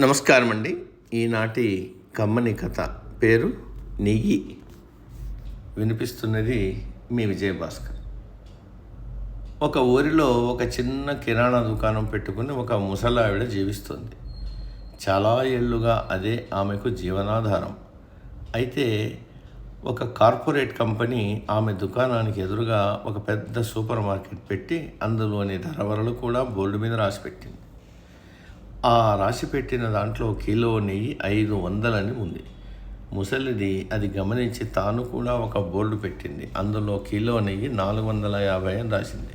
నమస్కారం అండి. ఈనాటి కమ్మని కథ పేరు నెయ్యి. వినిపిస్తున్నది మీ విజయభాస్కర్. ఒక ఊరిలో ఒక చిన్న కిరాణా దుకాణం పెట్టుకుని ఒక ముసలావిడ జీవిస్తుంది. చాలా ఏళ్ళుగా అదే ఆమెకు జీవనాధారం. అయితే ఒక కార్పొరేట్ కంపెనీ ఆమె దుకాణానికి ఎదురుగా ఒక పెద్ద సూపర్ మార్కెట్ పెట్టి అందులోని ధరవరలు కూడా బోర్డు మీద రాసిపెట్టింది. ఆ రాసి పెట్టిన దాంట్లో కిలో నెయ్యి 500 ఉంది. ముసలిది అది గమనించి తాను కూడా ఒక బోర్డు పెట్టింది. అందులో కిలో నెయ్యి 450 అని రాసింది.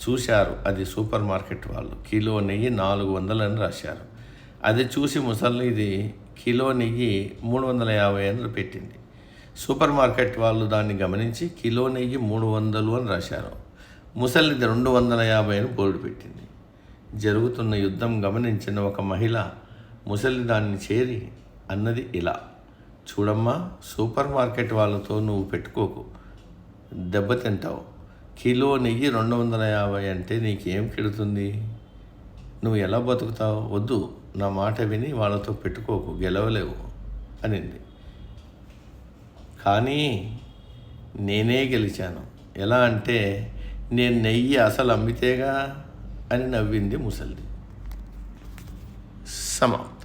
చూశారు అది సూపర్ మార్కెట్ వాళ్ళు. కిలో నెయ్యి 400 అని రాశారు. అది చూసి ముసలిది కిలో నెయ్యి 350 అని పెట్టింది. సూపర్ మార్కెట్ వాళ్ళు దాన్ని గమనించి కిలో నెయ్యి 300 అని రాశారు. ముసలిది 250 అని బోర్డు పెట్టింది. జరుగుతున్న యుద్ధం గమనించిన ఒక మహిళ ముసలిదాన్ని చేరి అన్నది ఇలా: చూడమ్మా, సూపర్ మార్కెట్ వాళ్ళతో నువ్వు పెట్టుకోకు, దెబ్బతింటావు. కిలో నెయ్యి 250 అంటే నీకేం కెడుతుంది? నువ్వు ఎలా బతుకుతావు? వద్దు, నా మాట విని వాళ్ళతో పెట్టుకోకు, గెలవలేవు అనింది. కానీ నేనే గెలిచాను. ఎలా అంటే, నేను నెయ్యి అసలు అమ్మితేగా అని నవ్వింది ముసలిది. సమాప్తం.